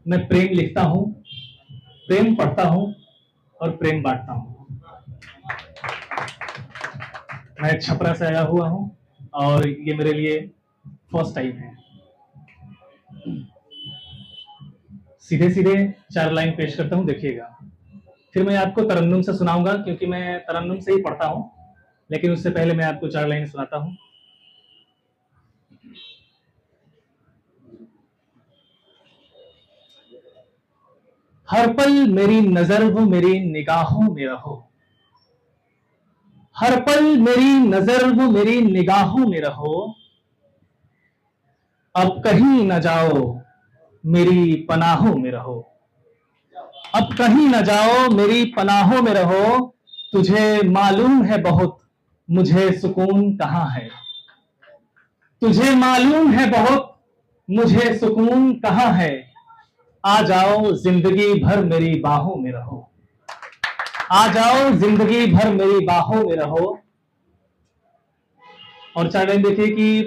मैं प्रेम लिखता हूं, प्रेम पढ़ता हूं और प्रेम बांटता हूं। मैं छपरा से आया हुआ हूं और ये मेरे लिए फर्स्ट टाइम है। सीधे सीधे 4 लाइन पेश करता हूं, देखिएगा। फिर मैं आपको तरन्नुम से सुनाऊंगा, क्योंकि मैं तरन्नुम से ही पढ़ता हूं, लेकिन उससे पहले मैं आपको 4 लाइन सुनाता हूं। हर पल मेरी नजर वो मेरी निगाहों में रहो, हर पल मेरी नजर वो मेरी निगाहों में रहो, अब कहीं न जाओ मेरी पनाहों में रहो, अब कहीं न जाओ मेरी पनाहों में रहो। तुझे मालूम है बहुत मुझे सुकून कहाँ है, तुझे मालूम है बहुत मुझे सुकून कहाँ है। आ जाओ जिंदगी भर मेरी बाहों में रहो, आ जाओ जिंदगी भर मेरी बाहों में रहो। और 4 लाइन देखिए कि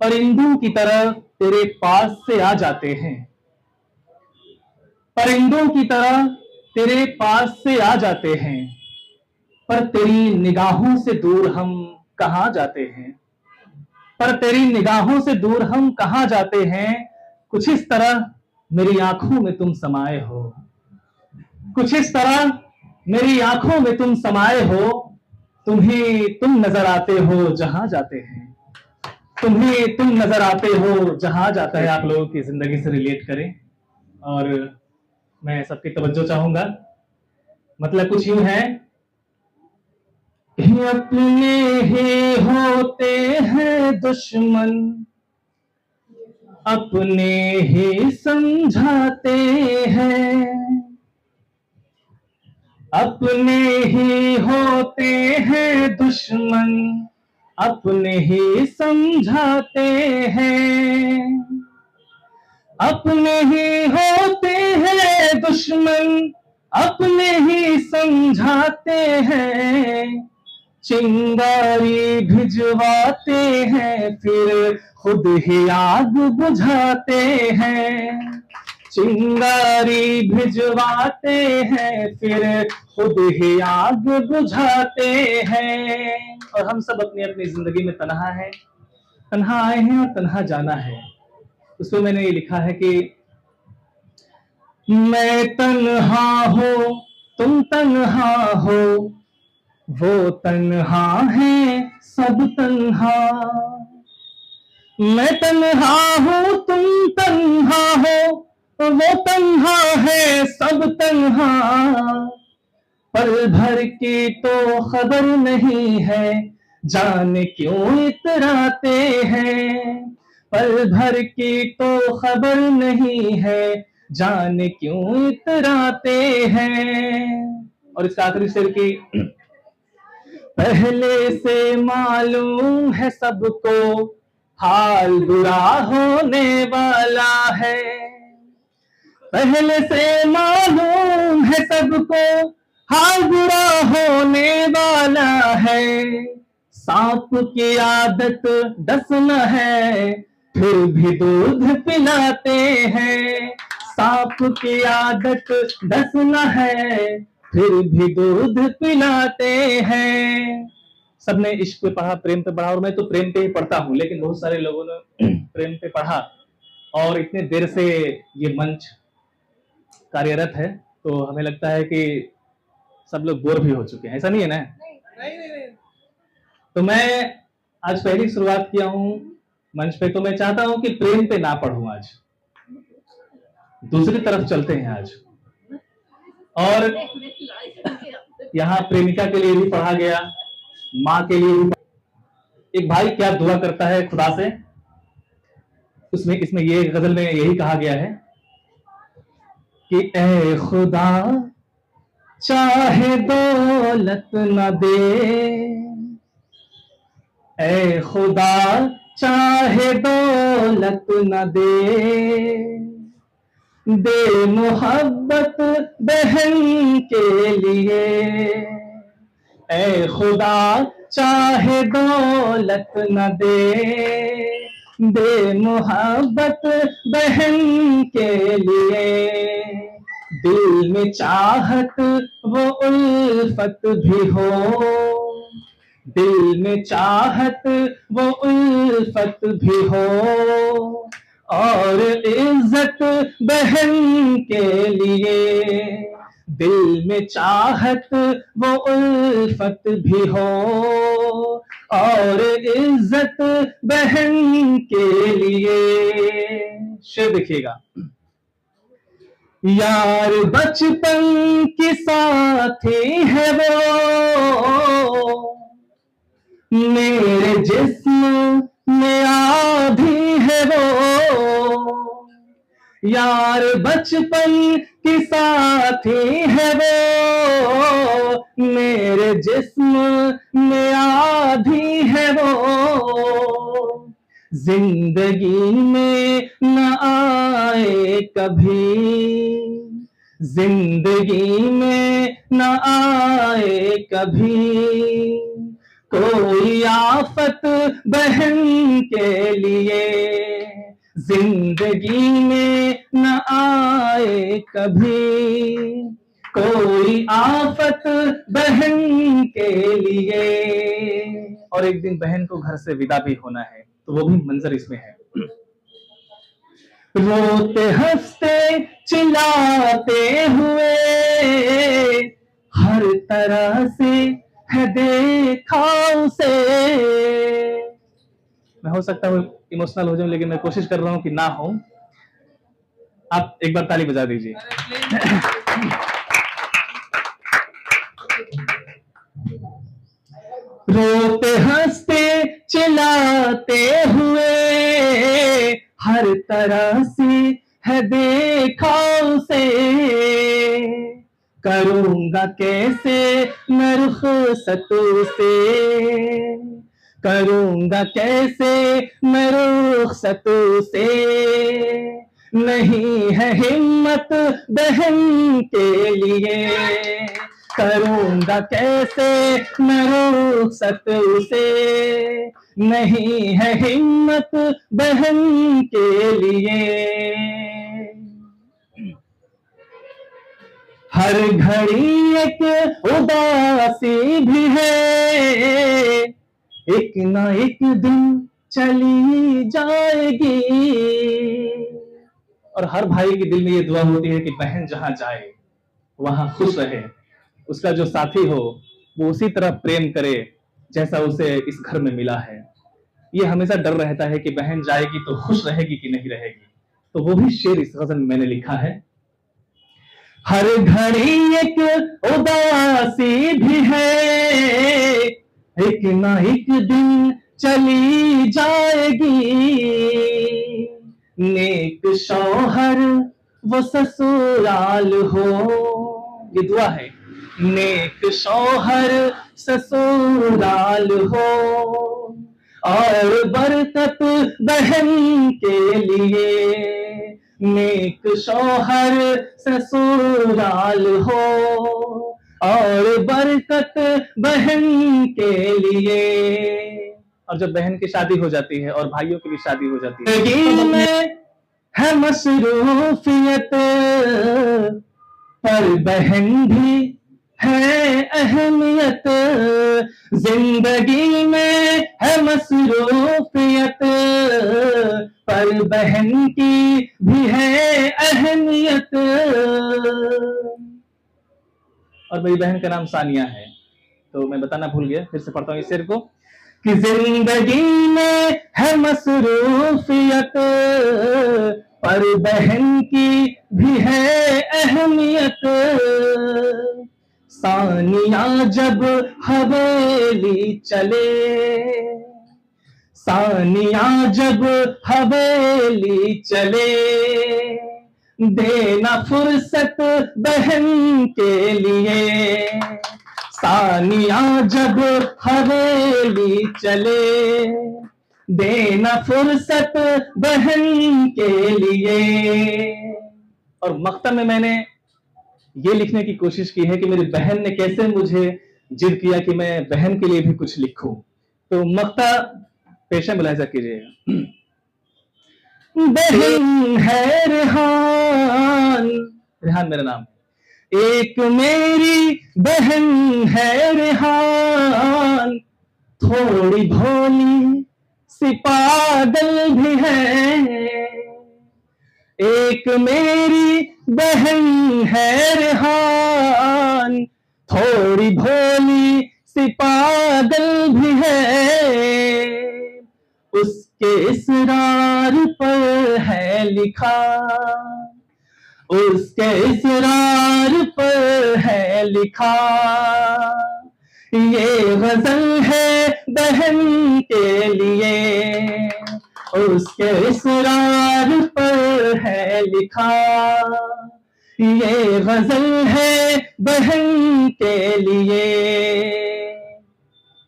परिंदों की तरह तेरे पास से आ जाते हैं, परिंदों की तरह तेरे पास से आ जाते हैं, पर तेरी निगाहों से दूर हम कहां जाते हैं, पर तेरी निगाहों से दूर हम कहां जाते हैं। कुछ इस तरह मेरी आंखों में तुम समाये हो, कुछ इस तरह मेरी आंखों में तुम समाये हो। तुम्हें तुम नजर आते हो जहां जाते हैं, तुम्हें तुम नजर आते हो जहां जाता है। आप लोगों की जिंदगी से रिलेट करें और मैं सबकी तवज्जो चाहूंगा। मतलब कुछ यूं है कि अपने ही होते हैं दुश्मन, अपने ही समझाते हैं, अपने ही होते हैं दुश्मन, अपने ही समझाते हैं, अपने ही होते हैं दुश्मन, अपने ही समझाते हैं। चिंगारी भिजवाते हैं फिर खुद ही आग बुझाते हैं, चिंगारी भिजवाते हैं फिर खुद ही आग बुझाते हैं। और हम सब अपनी अपनी जिंदगी में तन्हा है, तन्हा आए हैं और तन्हा जाना है। उसमें मैंने ये लिखा है कि मैं तन्हा हूं तुम तन्हा हो, वो तन्हा है सब तन्हा, मैं तन्हा हूं तुम तन्हा हो, वो तन्हा है सब तन्हा। पल भर की तो खबर नहीं है जाने क्यों इतराते हैं, पल भर की तो खबर नहीं है जाने क्यों इतराते हैं। और इसका आखिरी शेर की पहले से मालूम है सबको हाल बुरा होने वाला है, पहले से मालूम है सबको हाल बुरा होने वाला है। सांप की आदत डसना है फिर भी दूध पिलाते हैं, सांप की आदत डसना है फिर भी दूध पिलाते हैं। सबने इश्क पे पढ़ा, प्रेम पे पढ़ा, और मैं तो प्रेम पे ही पढ़ता हूं, लेकिन बहुत सारे लोगों ने प्रेम पे पढ़ा और इतने देर से ये मंच कार्यरत है तो हमें लगता है कि सब लोग बोर भी हो चुके हैं। ऐसा नहीं है ना? नहीं। तो मैं आज पहली शुरुआत किया हूं मंच पे, तो मैं चाहता हूं कि प्रेम पे ना पढ़ूं, आज दूसरी तरफ चलते हैं आज। और यहाँ प्रेमिका के लिए भी पढ़ा गया, माँ के लिए भी। एक भाई क्या दुआ करता है खुदा से, उसमें इसमें ये गजल में यही कहा गया है कि ए खुदा चाहे दौलत न दे, ए खुदा चाहे दौलत न दे, दे मोहब्बत बहन के लिए, ए खुदा चाहे दौलत न दे, दे मोहब्बत बहन के लिए, दिल में चाहत वो उल्फत भी हो, दिल में चाहत वो उल्फत भी हो, और इज्जत बहन के लिए, दिल में चाहत वो उल्फत भी हो, और इज्जत बहन के लिए। शेर देखिएगा, यार बचपन की साथी है वो, मेरे जिस्म में आधी है वो, यार बचपन की साथी है वो, मेरे जिस्म में आधी है वो, जिंदगी में न आए कभी, जिंदगी में न आए कभी, कोई आफत बहन के लिए, जिंदगी में न आए कभी, कोई आफत बहन के लिए। और एक दिन बहन को घर से विदा भी होना है, तो वो भी मंजर इसमें है। रोते हंसते चिल्लाते हुए हर तरह से है देखा उसे। मैं हो सकता हूँ इमोशनल हो जाऊं, लेकिन मैं कोशिश कर रहा हूं कि ना हो। आप एक बार ताली बजा दीजिए। रोते हंसते चिल्लाते हुए हर तरह से है देखा उसे, करूंगा कैसे मैं रुखसत से, करूंगा कैसे मैं रुखसत से, नहीं है हिम्मत बहन के लिए, करूंगा कैसे मैं रुखसत से, नहीं है हिम्मत बहन के लिए। हर घड़ी एक उदासी भी है, एक ना एक दिन चली जाएगी। और हर भाई के दिल में ये दुआ होती है कि बहन जहां जाए वहां खुश रहे, उसका जो साथी हो वो उसी तरह प्रेम करे जैसा उसे इस घर में मिला है। ये हमेशा डर रहता है कि बहन जाएगी तो खुश रहेगी कि नहीं रहेगी। तो वो भी शेर इस गजल में मैंने लिखा है। हर घड़ी एक उदासी भी है, एक ना एक दिन चली जाएगी। नेक शौहर वो ससुराल हो, ये दुआ है। नेक शौहर ससुराल हो, और बरकत बहन के लिए। नेक शौहर ससुराल हो, और बरकत बहन के लिए। और जब बहन की शादी हो जाती है और भाइयों की भी शादी हो जाती है, जिंदगी में है मसरूफियत, पर बहन भी है अहमियत। जिंदगी में है मसरूफियत, पर बहन की भी है अहमियत। और मेरी बहन का नाम सानिया है, तो मैं बताना भूल गया, फिर से पढ़ता हूँ इस शेर को कि जिंदगी में है मसरूफियत, पर बहन की भी है अहमियत। सानिया जब हवेली चले, सानिया जब हवेली चले, देना फुर्सत बहन के लिए। सानिया जब हवेली चले, देना फुर्सत बहन के लिए। और मक्ता में मैंने ये लिखने की कोशिश की है कि मेरी बहन ने कैसे मुझे जिद किया कि मैं बहन के लिए भी कुछ लिखूं। तो मक्ता पेशा मुलाहिजा कीजिएगा। बहन है रेहान, रेहान मेरा नाम है। एक मेरी बहन है रेहान, थोड़ी भोली सी पागल भी है। एक मेरी बहन है रेहान, थोड़ी भोली सी पागल भी है। उसके इसरार पर है लिखा, उसके इसरार पर है लिखा, ये गजल है बहन के लिए। उसके इसरार पर है लिखा, ये गजल है बहन के लिए।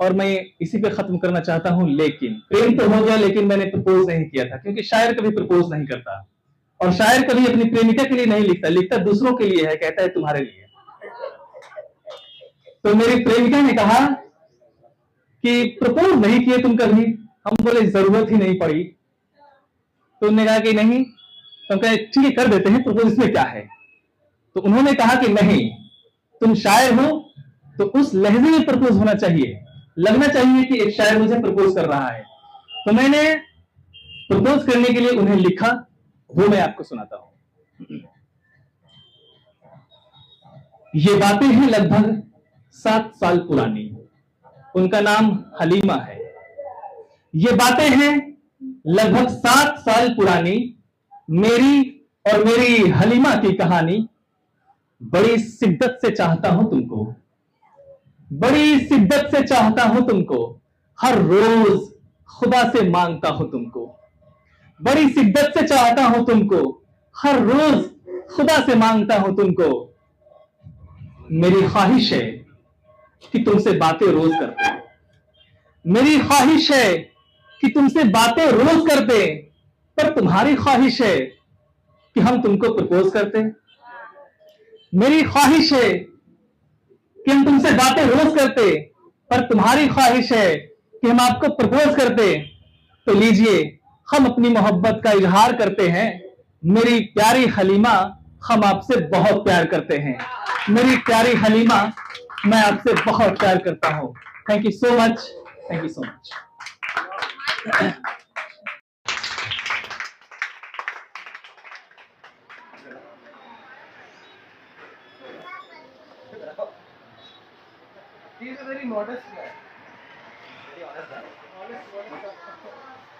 और मैं इसी पे खत्म करना चाहता हूं। लेकिन प्रेम तो हो गया, लेकिन मैंने प्रपोज नहीं किया था, क्योंकि शायर कभी प्रपोज नहीं करता, और शायर कभी अपनी प्रेमिका के लिए नहीं लिखता, लिखता दूसरों के लिए है, कहता है तुम्हारे लिए। तो मेरी प्रेमिका ने कहा कि प्रपोज नहीं किए तुम कभी? हम बोले जरूरत ही नहीं पड़ी। तो उन्होंने कहा कि नहीं। तो हम कहे ठीक है कर देते हैं प्रपोज, इसमें क्या है। तो उन्होंने कहा कि नहीं, तुम शायर हो तो उस लहजे में प्रपोज होना चाहिए, लगना चाहिए कि एक शायर मुझे प्रपोज कर रहा है। तो मैंने प्रपोज करने के लिए उन्हें लिखा, वो मैं आपको सुनाता हूं। ये बातें हैं लगभग 7 साल पुरानी, उनका नाम हलीमा है। ये बातें हैं लगभग 7 साल पुरानी, मेरी और मेरी हलीमा की कहानी। बड़ी शिद्दत से चाहता हूं तुमको, बड़ी शिद्दत से चाहता हूं तुमको, हर रोज खुदा से मांगता हूं तुमको। बड़ी शिद्दत से चाहता हूं तुमको, हर रोज खुदा से मांगता हूं तुमको। मेरी ख्वाहिश है कि तुमसे बातें रोज करते, मेरी ख्वाहिश है कि तुमसे बातें रोज करते, पर तुम्हारी ख्वाहिश है कि हम तुमको प्रपोज करते। मेरी ख्वाहिश है कि हम तुमसे बातें रोज करते, पर तुम्हारी ख्वाहिश है कि हम आपको प्रपोज करते। तो लीजिए हम अपनी मोहब्बत का इजहार करते हैं। मेरी प्यारी हलीमा, हम आपसे बहुत प्यार करते हैं। मेरी प्यारी हलीमा, मैं आपसे बहुत प्यार करता हूं। Thank you so much, thank you so much. He is a very modest guy. Very honest guy. Honest, honest.